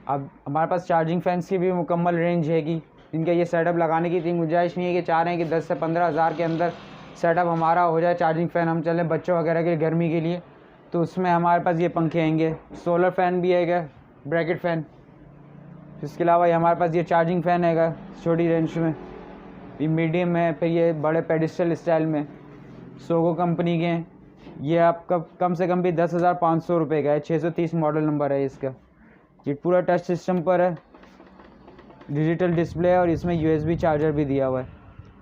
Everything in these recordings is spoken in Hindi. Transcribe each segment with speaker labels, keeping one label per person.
Speaker 1: अब हमारे पास चार्जिंग फैंस की भी मुकम्मल रेंज है कि इनका ये सेटअप लगाने की इतनी गुंजाइश नहीं है कि चाह रहे हैं कि 10 से 15 हज़ार के अंदर सेटअप हमारा हो जाए चार्जिंग फ़ैन हम चलें बच्चों वगैरह के गर्मी के लिए, तो उसमें हमारे पास ये पंखे आएंगे। सोलर फ़ैन भी है, ब्रैकेट फ़ैन। इसके अलावा ये हमारे पास ये चार्जिंग फ़ैन है छोटी रेंज में, ये मीडियम है, फिर ये बड़े पेडिस्टल स्टाइल में सोगो कंपनी के हैं। ये आपका कम से कम भी 10,500 रुपये का है, 630 मॉडल नंबर है इसका। ये पूरा टच सिस्टम पर है, डिजिटल डिस्प्ले है और इसमें USB चार्जर भी दिया हुआ है।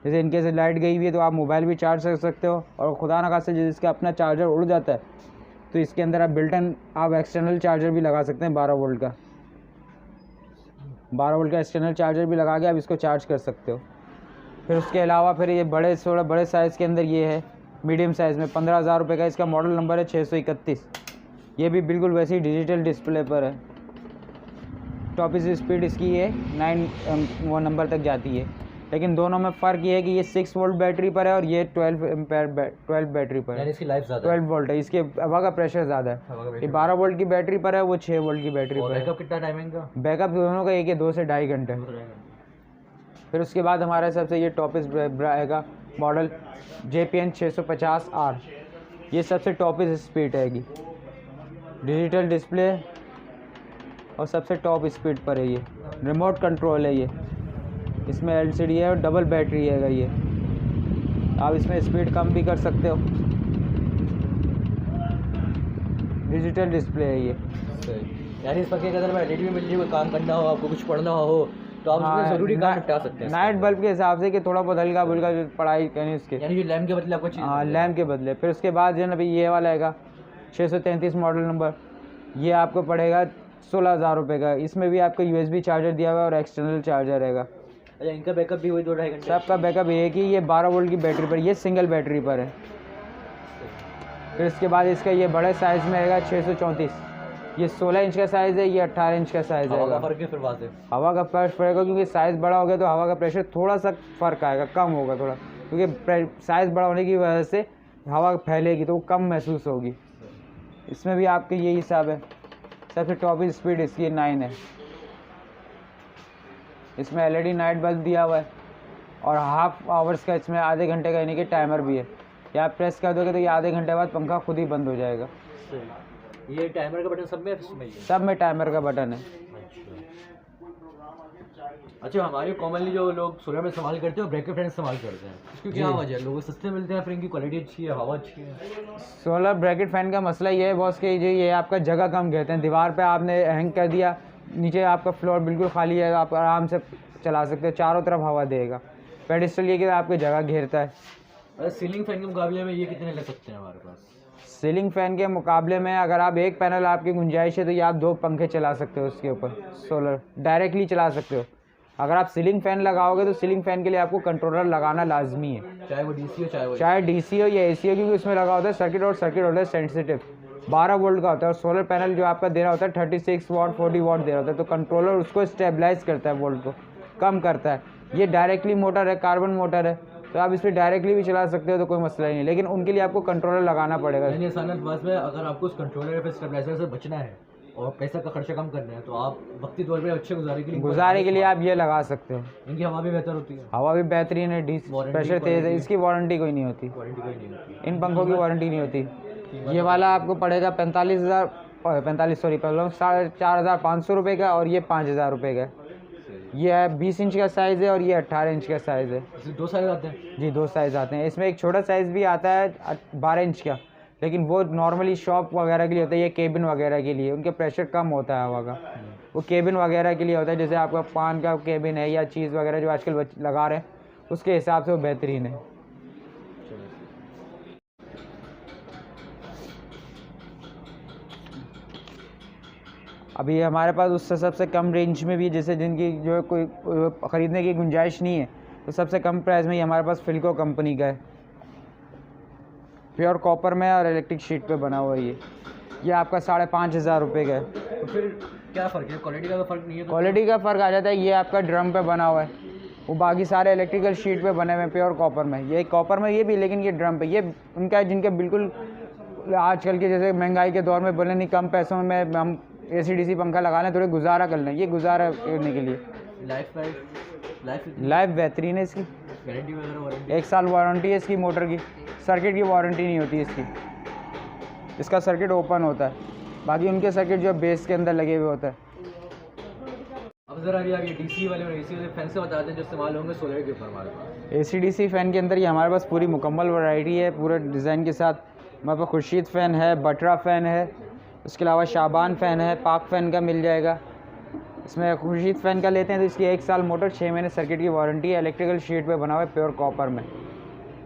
Speaker 1: जैसे इनके से लाइट गई हुई है तो आप मोबाइल भी चार्ज कर सकते हो, और खुदा न खास्ता जैसे इसका अपना चार्जर उड़ जाता है तो इसके अंदर आप बिल्टन आप एक्सटर्नल चार्जर भी लगा सकते हैं। 12 वोल्ट का एक्सटर्नल चार्जर भी लगा के आप इसको चार्ज कर सकते हो। फिर उसके अलावा फिर ये थोड़ा बड़े साइज़ के अंदर ये है मीडियम साइज़ में 15,000 रुपये का, इसका मॉडल नंबर है 631। ये भी बिल्कुल वैसे ही डिजिटल डिस्प्ले पर है। टॉप स्पीड इसकी ये 9 नंबर तक जाती है, लेकिन दोनों में फ़र्क ये है कि ये 6 वोल्ट बैटरी पर है और ये 12 बैटरी पर है।
Speaker 2: इसकी लाइफ ज़्यादा
Speaker 1: 12 वोल्ट है, इसके हवा का प्रेशर ज़्यादा है। ये 12 वोल्ट की बैटरी पर है, वो 6 वोल्ट की बैटरी पर है।
Speaker 2: बैकअप कितना टाइमिंग का?
Speaker 1: बैकअप दोनों का एक है 2 से 2.5 घंटे। फिर उसके बाद हमारे सबसे ये टॉपिस आएगा मॉडल JPN 650R। ये सबसे टॉपिस स्पीड है, डिजिटल डिस्प्ले और सबसे टॉप स्पीड पर है। ये रिमोट कंट्रोल है, ये इसमें LCD है और डबल बैटरी है। ये आप इसमें स्पीड कम भी कर सकते हो। डिजिटल डिस्प्ले है ये।
Speaker 2: यानी इस पर अगर मैं LED में मिल जाए, काम करना हो, आपको कुछ पढ़ना हो तो आप इसमें ज़रूरी काम निपटा सकते हैं
Speaker 1: नाइट बल्ब के हिसाब से कि थोड़ा बहुत हल्का फुल्का जो पढ़ाई करनी उसके,
Speaker 2: यानी जो लैम्प के बदले आपको चीज़।
Speaker 1: हाँ, लैम्प के बदले। फिर उसके बाद जो है ना भाई ये वाला आएगा 633 मॉडल नंबर। ये आपको पड़ेगा 16,000 रुपये का। इसमें भी आपको USB चार्जर दिया हुआ है और एक्सटर्नल चार्जर रहेगा।
Speaker 2: अच्छा, इनका बैकअप भी वही 2-2.5 घंटे?
Speaker 1: सबका बैकअप ये है कि ये 12 वोल्ट की बैटरी पर, ये सिंगल बैटरी पर है। फिर इसके बाद इसका ये बड़े साइज़ में आएगा 634। ये 16 इंच का साइज़ है, ये 18 इंच का साइज़ है।
Speaker 2: हवा का फ़र्क है फिर बात है।
Speaker 1: हवा का फ़र्क पड़ेगा क्योंकि साइज़ बड़ा हो गया तो हवा का प्रेशर थोड़ा सा फ़र्क आएगा, कम होगा थोड़ा, क्योंकि साइज़ बड़ा होने की वजह से हवा फैलेगी तो वो कम महसूस होगी। इसमें भी आपके यही हिसाब है। सबसे टॉप स्पीड इसकी 9 है। इसमें LED नाइट बल्ब दिया हुआ है और हाफ आवर्स का इसमें आधे घंटे का यानी कि टाइमर भी है। या आप प्रेस कर दोगे तो ये आधे घंटे बाद पंखा खुद ही बंद हो जाएगा।
Speaker 2: ये टाइमर का बटन सब में
Speaker 1: सब में टाइमर का बटन है।
Speaker 2: अच्छा, हमारे कॉमनली जो लोग सोलर में इस्तेमाल करते हैं ब्रैकेट फैन इस्तेमाल करते हैं, इसकी क्या वजह है? लोग सस्ते मिलते हैं, फिर इनकी क्वालिटी अच्छी है, हवा अच्छी है।
Speaker 1: सोलर ब्रैकेट फ़ैन का मसला ये है बॉस कि जो ये आपका जगह कम कहते हैं, दीवार पे आपने हैंग कर दिया, नीचे आपका फ्लोर बिल्कुल खाली है, आप आराम से चला सकते हो, चारों तरफ हवा देगा। पेडिस्टल ये कि आपकी जगह घेरता है।
Speaker 2: सीलिंग फैन के मुकाबले में ये कितने लग सकते हैं हमारे पास?
Speaker 1: सीलिंग फ़ैन के मुकाबले में अगर आप एक पैनल आपकी गुंजाइश है तो ये आप 2 पंखे चला सकते हो उसके ऊपर, सोलर डायरेक्टली चला सकते हो। अगर आप सीलिंग फ़ैन लगाओगे तो सीलिंग फ़ैन के लिए आपको कंट्रोलर लगाना लाजमी है,
Speaker 2: चाहे वो DC हो
Speaker 1: चाहे DC हो या AC हो, क्योंकि उसमें लगा होता है सर्किट, और सर्किट होता है सेंसिटिव 12 वोल्ट का होता है, और सोलर पैनल जो आपका दे रहा होता है 36 वाट 40 वाट दे रहा होता है, तो कंट्रोलर उसको स्टेबलाइज करता है, वोल्ट को कम करता है। ये डायरेक्टली मोटर है, कार्बन मोटर है, तो आप इस पर डायरेक्टली भी चला सकते हो, तो कोई मसला ही नहीं, लेकिन उनके लिए आपको कंट्रोलर लगाना पड़ेगा।
Speaker 2: अगर आपको उस कंट्रोलर या फिर स्टेबलाइजर से बचना है और पैसा का खर्चा कम करना है तो आप वक्ती तौर पे अच्छे गुजारे
Speaker 1: के लिए आप ये लगा सकते हो।
Speaker 2: इनकी हवा भी बेहतर होती है,
Speaker 1: हवा भी बेहतरीन है, प्रेशर तेज़ है, इसकी वारंटी कोई नहीं होती, इन पंखों की वारंटी नहीं होती। ये वाला आपको पड़ेगा 4,500 रुपये का, और ये 5,000 रुपये का। ये है 20 इंच का साइज़ है और ये 18 इंच का साइज़ है।
Speaker 2: 2 साइज़ आते हैं?
Speaker 1: जी, 2 साइज़ आते हैं। इसमें एक छोटा साइज़ भी आता है 12 इंच का, लेकिन वो नॉर्मली शॉप वगैरह के लिए होता है, ये केबिन वगैरह के लिए, उनके प्रेशर कम होता है हवा का, वो केबिन वगैरह के लिए होता है। जैसे आपका पान का केबिन है या चीज़ वगैरह जो आजकल लगा रहे हैं, उसके हिसाब से वो बेहतरीन है। अभी हमारे पास उससे सबसे कम रेंज में भी, जैसे जिनकी जो कोई ख़रीदने की गुंजाइश नहीं है, तो सबसे कम प्राइस में ही हमारे पास फिल्को कंपनी का है, प्योर कॉपर में और इलेक्ट्रिक शीट पे बना हुआ है। ये आपका 5,500 रुपये का है।
Speaker 2: तो फिर क्या फ़र्क है? क्वालिटी का तो फ़र्क नहीं है?
Speaker 1: क्वालिटी का फ़र्क आ जाता है। ये आपका ड्रम पे बना हुआ है, वो बाकी सारे इलेक्ट्रिकल शीट पे बने हुए हैं प्योर कॉपर में। ये कॉपर में ये भी, लेकिन ये ड्रम पे, ये उनका है जिनके बिल्कुल आजकल के जैसे महंगाई के दौर में बोले नहीं कम पैसों में हम AC/DC पंखा लगा लें, थोड़े गुजारा कर लें, ये गुजारा करने के लिए। लाइफ बेहतरीन है इसकी,
Speaker 2: गारंटी वगैरह वारंटी
Speaker 1: 1 साल वारंटी है इसकी। मोटर की सर्किट की वारंटी नहीं होती इसकी, इसका सर्किट ओपन होता है, बाकी उनके सर्किट जो बेस के अंदर लगे हुए होते हैं।
Speaker 2: अब ज़रा अभी आगे DC वाले और AC वाले फैन से बताते हैं जो इस्तेमाल होंगे सोलर के ऊपर हमारे पास।
Speaker 1: AC/DC फ़ैन के अंदर ये हमारे पास पूरी मुकम्मल वैरायटी है, पूरे डिज़ाइन के साथ। हमारे पास खुर्शीद फ़ैन है, बटरा फ़ैन है, उसके अलावा शाबान फ़ैन है, पाक फ़ैन का मिल जाएगा। इसमें खुर्शीद फ़ैन का लेते हैं तो इसकी 1 साल मोटर, 6 महीने सर्किट की वारंटी है, इलेक्ट्रिकल शीट पे बना हुआ है, प्योर कॉपर में।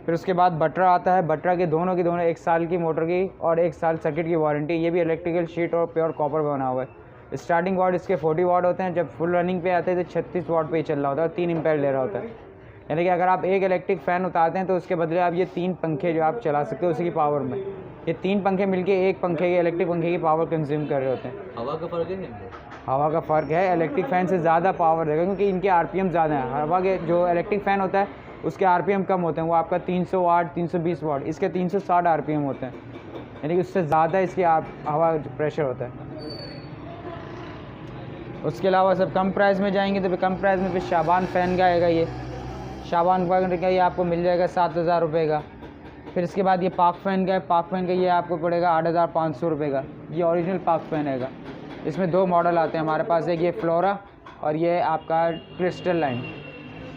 Speaker 1: फिर उसके बाद बटरा आता है, बटरा के दोनों 1 साल की मोटर की और 1 साल सर्किट की वारंटी, ये भी इलेक्ट्रिकल शीट और प्योर कॉपर पे बना हुआ है। स्टार्टिंग वाट इसके 40 वाट होते हैं, जब फुल रनिंग पे आते हैं तो 36 वाट पे ही चल रहा होता है, 3 एम्पेयर ले रहा होता है। यानी कि अगर आप एक इलेक्ट्रिक फ़ैन उतारते हैं तो उसके बदले आप ये 3 पंखे जो आप चला सकते हो उसी की पावर में। ये 3 पंखे मिलके एक पंखे की, इलेक्ट्रिक पंखे की पावर कंज्यूम कर रहे होते हैं।
Speaker 2: हवा का फ़र्क है इनमें?
Speaker 1: हवा का फ़र्क है, इलेक्ट्रिक फ़ैन से ज़्यादा पावर देगा क्योंकि इनके RPM ज़्यादा हैं। हवा के जो इलेक्ट्रिक फ़ैन होता है उसके RPM कम होते हैं, वो आपका 300 वाट 320 वाट, इसके 360 RPM होते हैं, यानी कि उससे ज़्यादा इसकी हवा प्रेशर होता है। उसके अलावा सब कम प्राइस में जाएंगे तो फिर कम प्राइस में फिर शाबान फ़ैन का आएगा। ये शाबान फ़ैन का ये आपको मिल जाएगा 7,000 रुपये का। फिर इसके बाद ये पाक फ़ैन का है, पाक फ़ैन का ये आपको पड़ेगा 8,500 रुपये का। ये ओरिजिनल पाक फ़ैन है। इसमें 2 मॉडल आते हैं हमारे पास, एक ये फ्लोरा और ये आपका क्रिस्टल लाइन।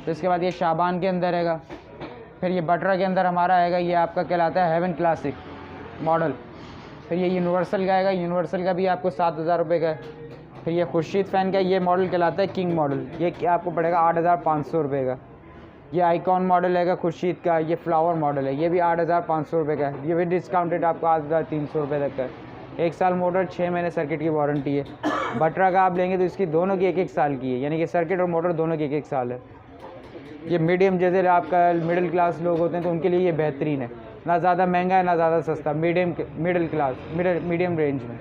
Speaker 1: तो इसके बाद ये शाबान के अंदर रहेगा। फिर ये बटरा के अंदर हमारा आएगा, ये आपका कहलाता है हेवन क्लासिक मॉडल। फिर ये यूनिवर्सल का आएगा, यूनिवर्सल का भी आपको 7,000 रुपये का है। फिर ये खुर्शीद फ़ैन का ये मॉडल कहलाता है किंग मॉडल, ये आपको पड़ेगा 8,500 रुपये का। ये आइकॉन मॉडल है खुर्शीद का, ये फ्लावर मॉडल है, ये भी 8,500 रुपये का है। ये भी डिस्काउंटेड आपको 8,300 रुपये तक का है। 1 साल मोटर, 6 महीने सर्किट की वारंटी है। बटरा का आप लेंगे तो इसकी दोनों की 1-1 साल की है, यानी कि सर्किट और मोटर दोनों की 1-1 साल है। ये मीडियम, जैसे आपका मिडिल क्लास लोग होते हैं तो उनके लिए ये बेहतरीन है, ना ज़्यादा महंगा है ना ज़्यादा सस्ता, मीडियम क्लास मीडियम रेंज में।